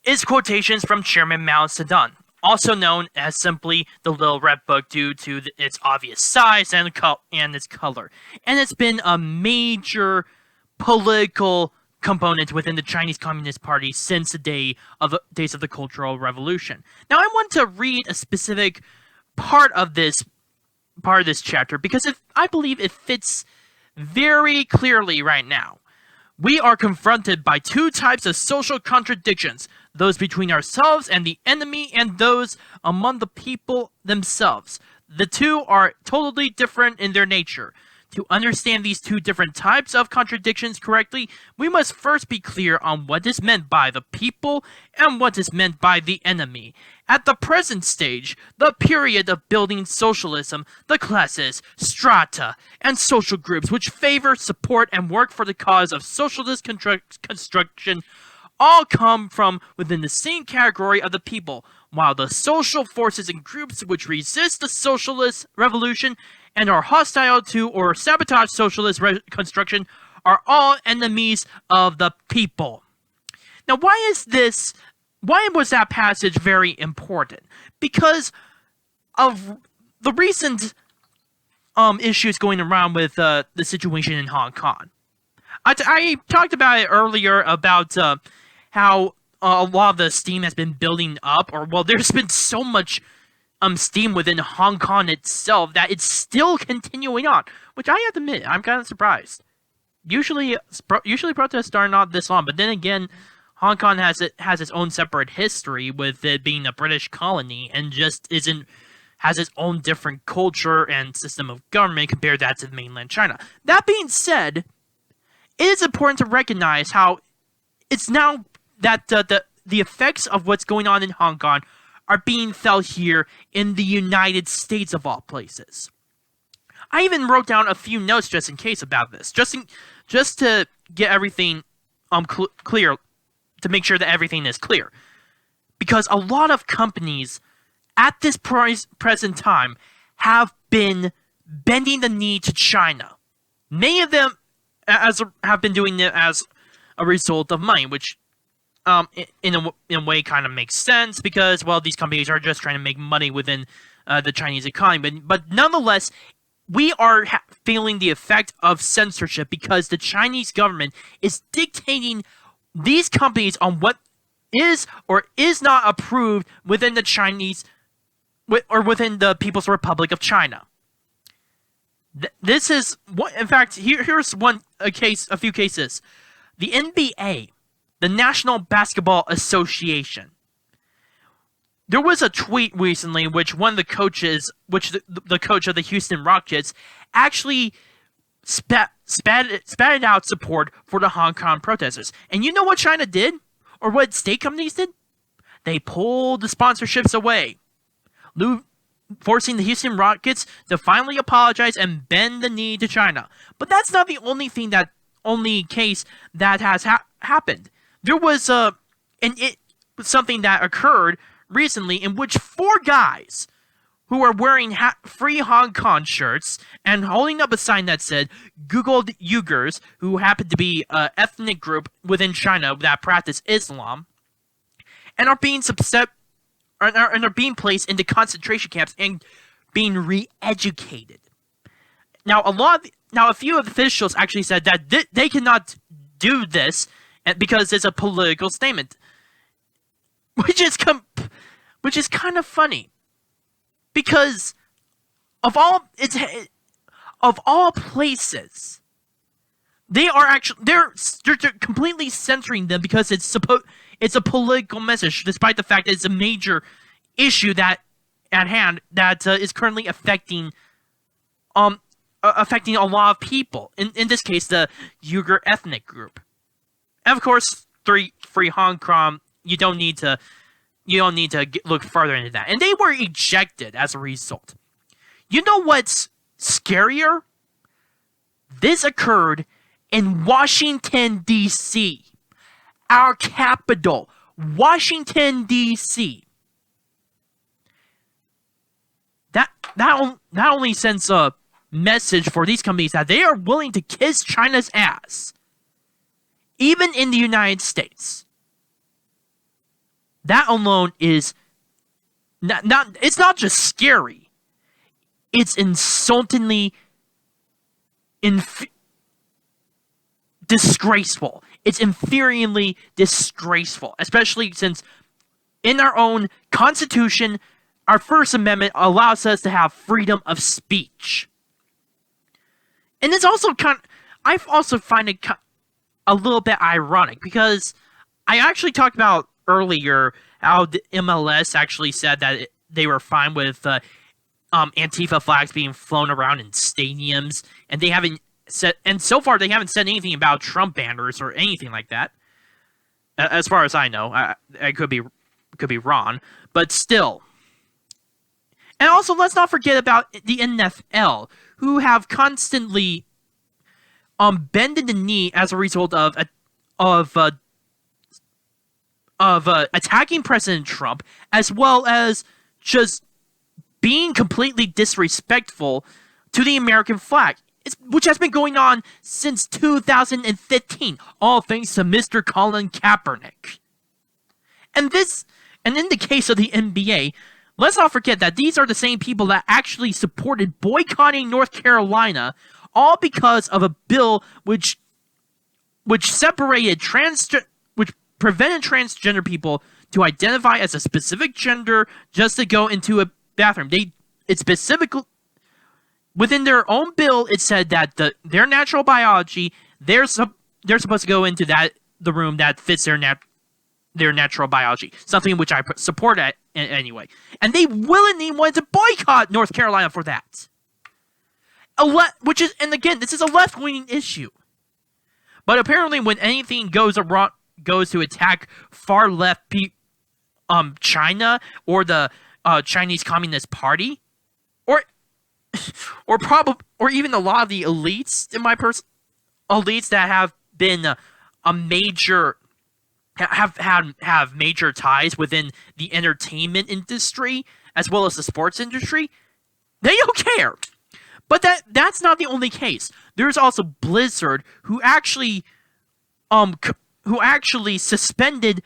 is Quotations from Chairman Mao Zedong, also known as simply the Little Red Book due to its obvious size and its color. And it's been a major political component within the Chinese Communist Party since the days of the Cultural Revolution. Now, I want to read a specific part of this chapter because I believe it fits very clearly right now. We are confronted by two types of social contradictions, those between ourselves and the enemy, and those among the people themselves. The two are totally different in their nature. To understand these two different types of contradictions correctly, we must first be clear on what is meant by the people and what is meant by the enemy. At the present stage, the period of building socialism, the classes, strata, and social groups which favor, support, and work for the cause of socialist construction all come from within the same category of the people, while the social forces and groups which resist the socialist revolution and are hostile to or sabotage socialist construction are all enemies of the people. Now, why was that passage very important? Because of the recent issues going around with the situation in Hong Kong. I talked about it earlier about how a lot of the steam has been building up, there's been so much steam within Hong Kong itself that it's still continuing on, which I have to admit, I'm kind of surprised. Usually protests start not this long, but then again, Hong Kong has its own separate history with it being a British colony and just has its own different culture and system of government compared to that to mainland China. That being said, it is important to recognize how it's now that the effects of what's going on in Hong Kong are being felt here in the United States of all places. I even wrote down a few notes just in case about this, just to get everything clear, to make sure that everything is clear. Because a lot of companies at this present time have been bending the knee to China. Many of them have been doing it as a result of money, which in a way kind of makes sense because, these companies are just trying to make money within the Chinese economy. But nonetheless, we are feeling the effect of censorship because the Chinese government is dictating these companies on what is or is not approved within the Chinese or within the People's Republic of China. This is what, in fact, here's a few cases. The NBA, the National Basketball Association. There was a tweet recently in which one of the coaches, the coach of the Houston Rockets, actually spatted out support for the Hong Kong protesters. And you know what China did? Or what state companies did? They pulled the sponsorships away, forcing the Houston Rockets to finally apologize and bend the knee to China. But that's not the only case that has happened. There was something that occurred recently in which 4 guys who are wearing free Hong Kong shirts and holding up a sign that said "Googled Uyghurs," who happen to be an ethnic group within China that practice Islam, and are being are being placed into concentration camps and being re-educated. Now, a few officials actually said that they cannot do this because it's a political statement, which is kind of funny, because of all places, they're completely censoring them because it's a political message, despite the fact that it's a major issue that at hand that is currently affecting a lot of people. In this case, the Uyghur ethnic group. And of course, free Hong Kong. You don't need to look further into that. And they were ejected as a result. You know what's scarier? This occurred in Washington, D.C. Our capital, Washington, D.C. That only sends a message for these companies that they are willing to kiss China's ass, even in the United States. that alone is not it's not just scary. It's insultingly disgraceful. It's infuriatingly disgraceful, especially since in our own Constitution, our First Amendment allows us to have freedom of speech. And it's also I also find it a little bit ironic because I actually talked about earlier how the MLS actually said that they were fine with Antifa flags being flown around in stadiums, and they haven't said, and so far they haven't said anything about Trump banners or anything like that. As far as I know, I could be wrong, but still. And also, let's not forget about the NFL, who have constantly bended the knee as a result of attacking President Trump, as well as just being completely disrespectful to the American flag, which has been going on since 2015, all thanks to Mr. Colin Kaepernick. And in the case of the NBA, let's not forget that these are the same people that actually supported boycotting North Carolina, all because of a bill which prevented transgender people to identify as a specific gender just to go into a bathroom. It specifically within their own bill, it said that their natural biology, they're supposed to go into the room that fits their natural biology, something which I support anyway. And they willingly wanted to boycott North Carolina for that. And again, this is a left-leaning issue. But apparently, when anything goes to attack far left China or the Chinese Communist Party, or even a lot of the elites in elites that have been a major have major ties within the entertainment industry as well as the sports industry, they don't care. But that's not the only case. There's also Blizzard, who actually suspended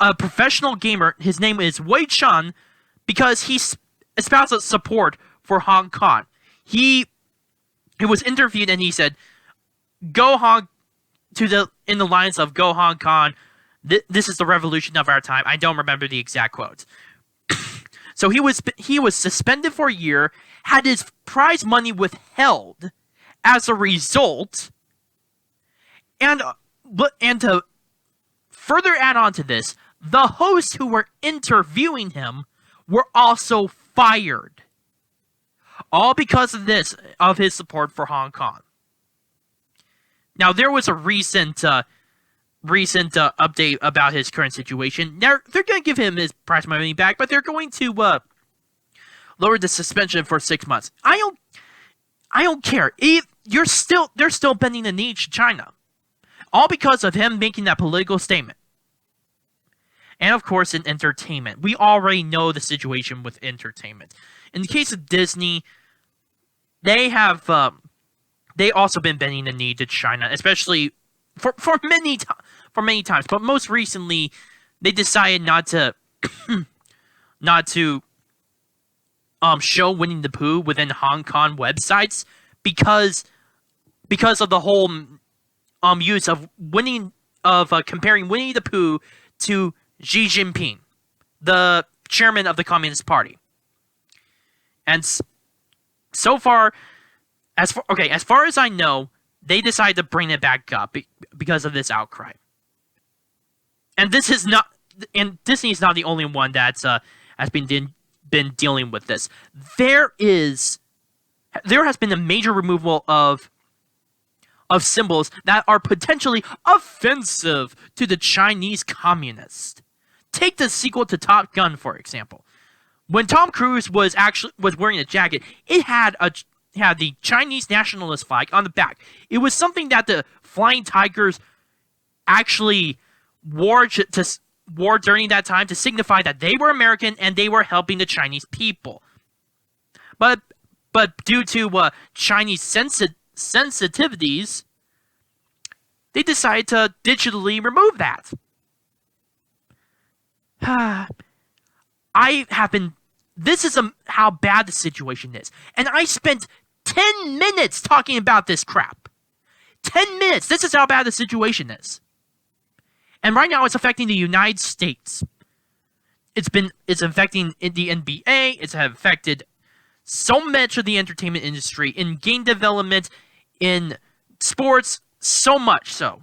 a professional gamer. His name is Wei Chun, because he espouses support for Hong Kong. He was interviewed and he said, "Go Hong," in the lines of "Go Hong Kong. This is the revolution of our time." I don't remember the exact quote. So he was suspended for a year, had his prize money withheld as a result, and to further add on to this, the hosts who were interviewing him were also fired, all because of his support for Hong Kong. Now, there was a recent update about his current situation. They're going to give him his prize money back, but they're going to lower the suspension for 6 months. I don't care. They're still bending the knee to China, all because of him making that political statement. And of course, in entertainment, we already know the situation with entertainment. In the case of Disney, they also been bending the knee to China, especially for many times. But most recently, they decided not to show Winnie the Pooh within Hong Kong websites because of the whole use of comparing Winnie the Pooh to Xi Jinping, the chairman of the Communist Party. And so far, as far as I know, they decided to bring it back up because of this outcry. And Disney is not the only one that's has been dealing with this. There has been a major removal of symbols that are potentially offensive to the Chinese communists. Take the sequel to Top Gun, for example. When Tom Cruise was wearing a jacket, it had the Chinese nationalist flag on the back. It was something that the Flying Tigers actually wore during that time to signify that they were American and they were helping the Chinese people. But due to Chinese sensitivities, they decided to digitally remove that. I have been. This is how bad the situation is, and I spent 10 minutes talking about this crap. 10 minutes. This is how bad the situation is, and right now it's affecting the United States. It's affecting the NBA. It's affected so much of the entertainment industry, in game development, in sports, so much so.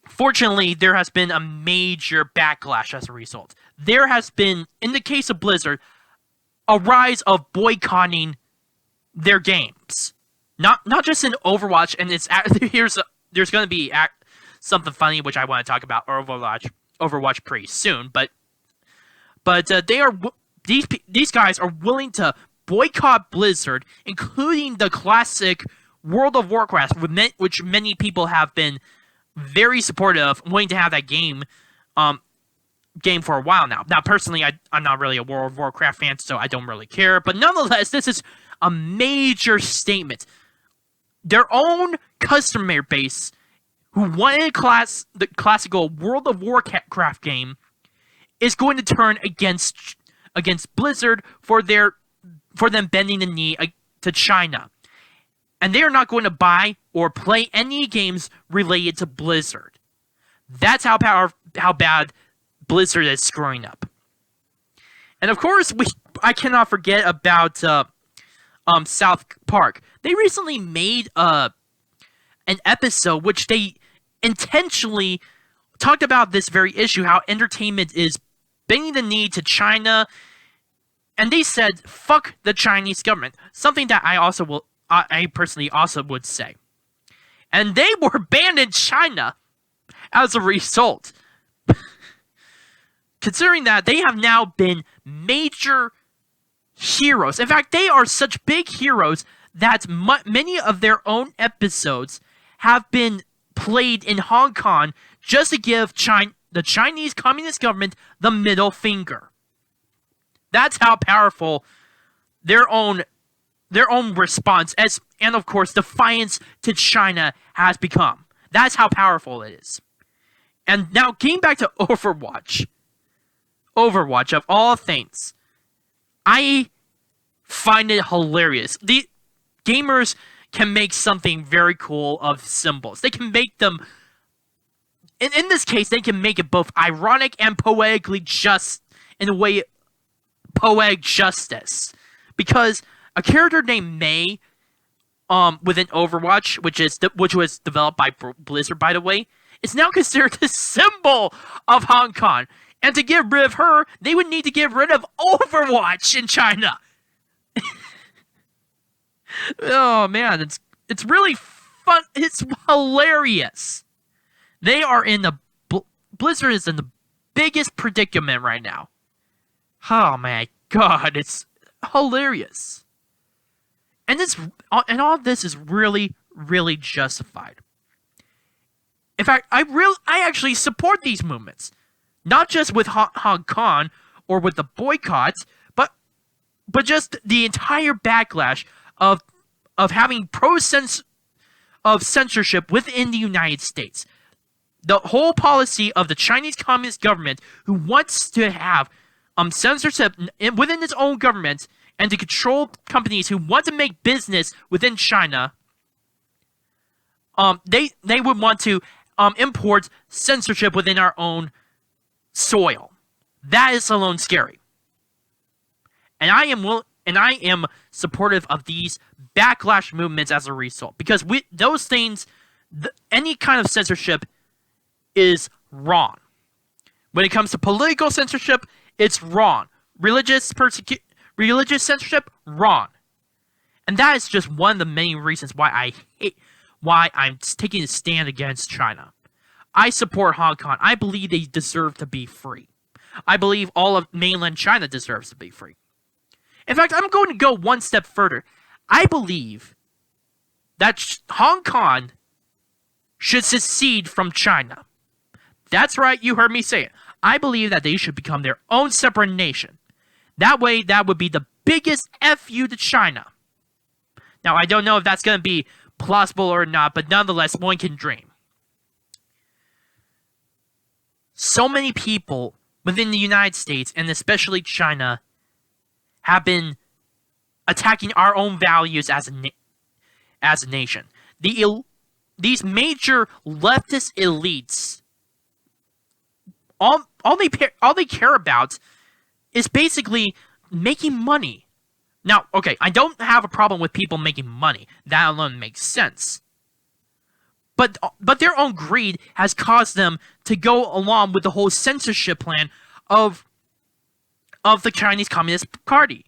Fortunately, there has been a major backlash as a result. There has been, in the case of Blizzard, a rise of boycotting their games. Not just in Overwatch, and there's going to be something funny which I want to talk about Overwatch pretty soon, but these guys are willing to boycott Blizzard, including the classic World of Warcraft, which many people have been very supportive of, wanting to have that game for a while now. Now, personally, I'm not really a World of Warcraft fan, so I don't really care. But nonetheless, this is a major statement. Their own customer base, who wanted the classical World of Warcraft game, is going to turn against Blizzard for them bending the knee to China. And they are not going to buy or play any games related to Blizzard. That's how bad Blizzard is screwing up. And of course, I cannot forget about South Park. They recently made an episode which they intentionally talked about this very issue, how entertainment is bending the knee to China. And they said, fuck the Chinese government. Something that I personally also would say. And they were banned in China as a result. Considering that they have now been major heroes. In fact, they are such big heroes that many of their own episodes have been played in Hong Kong just to give the Chinese Communist government the middle finger. That's how powerful their own response, and of course defiance to China, has become. That's how powerful it is. And now, getting back to Overwatch of all things, I find it hilarious. The gamers can make something very cool of symbols. They can make them, in this case, they can make it both ironic and poetically just, in a way, poetic justice. Because a character named Mei, within Overwatch, which was developed by Blizzard, by the way, is now considered the symbol of Hong Kong. And to get rid of her, they would need to get rid of Overwatch in China. Oh man, it's really fun. It's hilarious. They are in Blizzard is in the biggest predicament right now. Oh my god, it's hilarious. And all of this is really, really justified. In fact, I actually support these movements. Not just with Hong Kong or with the boycotts, but just the entire backlash of having of censorship within the United States. The whole policy of the Chinese Communist government, who wants to have censorship within its own government and to control companies who want to make business within China. They would want to import censorship within our own soil. That is alone scary. And I am supportive of these backlash movements as a result, because those things, any kind of censorship is wrong. When it comes to political censorship, it's wrong. Religious censorship, wrong. And that is just one of the many reasons why I'm taking a stand against China. I support Hong Kong. I believe they deserve to be free. I believe all of mainland China deserves to be free. In fact, I'm going to go one step further. I believe that Hong Kong should secede from China. That's right, you heard me say it. I believe that they should become their own separate nation. That way, that would be the biggest FU to China. Now, I don't know if that's going to be plausible or not, but nonetheless, one can dream. so many people within the United States, and especially China, have been attacking our own values as a nation. These major leftist elites, all they care about is basically making money. Now, okay, I don't have a problem with people making money. That alone makes sense. But their own greed has caused them to go along with the whole censorship plan of the Chinese Communist Party.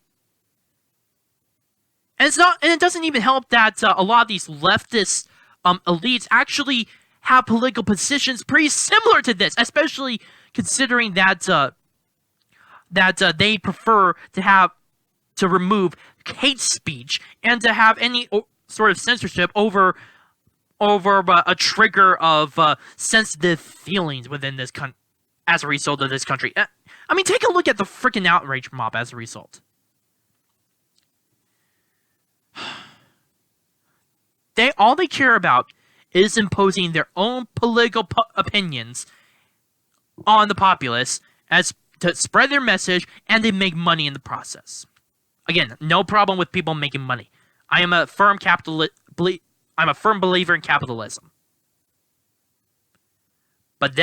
And it doesn't even help that a lot of these leftist elites actually have political positions pretty similar to this, especially considering that they prefer to remove hate speech and to have any sort of censorship over a trigger of sensitive feelings within this country as a result of this country. I mean, take a look at the freaking outrage mob as a result. All they care about is imposing their own political opinions on the populace as to spread their message, and they make money in the process. Again, no problem with people making money. I am a firm believer in capitalism. But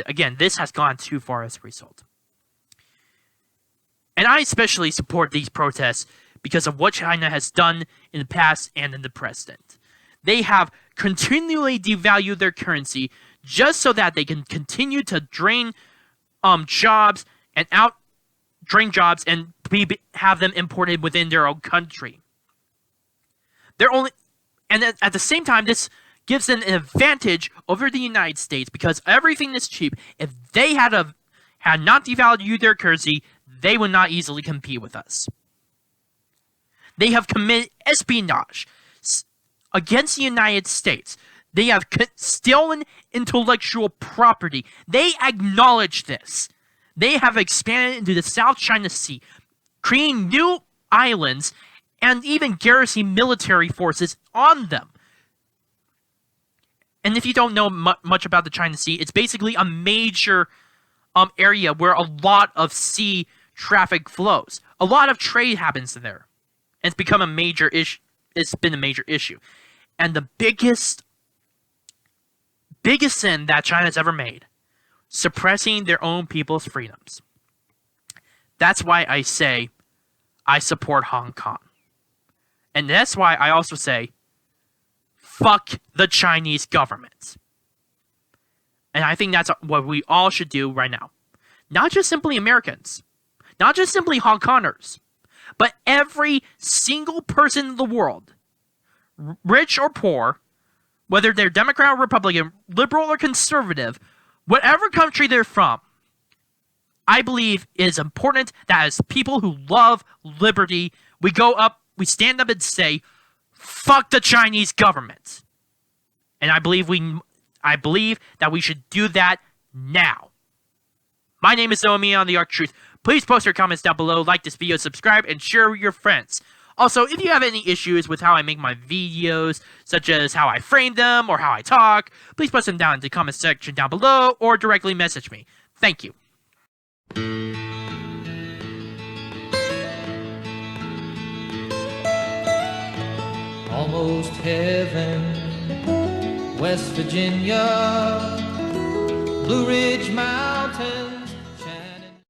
again, this has gone too far as a result. And I especially support these protests because of what China has done in the past and in the present. They have continually devalued their currency just so that they can continue to drain jobs and have them imported within their own country. At the same time, this gives them an advantage over the United States because everything is cheap. If they had not devalued their currency, they would not easily compete with us. They have committed espionage against the United States. They have stolen intellectual property. They acknowledge this. They have expanded into the South China Sea, creating new islands and even garrisoning military forces on them. And if you don't know much about the China Sea, it's basically a major area where a lot of sea traffic flows. A lot of trade happens there. And it's become a major issue. It's been a major issue. And the biggest sin that China's ever made, suppressing their own people's freedoms. That's why I say I support Hong Kong. And that's why I also say fuck the Chinese government. And I think that's what we all should do right now. Not just simply Americans. Not just simply Hong Kongers. But every single person in the world, rich or poor, whether they're Democrat or Republican, liberal or conservative, whatever country they're from, I believe it is important that as people who love liberty, we stand up and say, fuck the Chinese government. And I believe that we should do that now. My name is Zoe on the Arc Truth. Please post your comments down below, like this video, subscribe, and share with your friends. Also, if you have any issues with how I make my videos, such as how I frame them or how I talk, please post them down in the comment section down below or directly message me. Thank you. Almost heaven, West Virginia, Blue Ridge Mountains.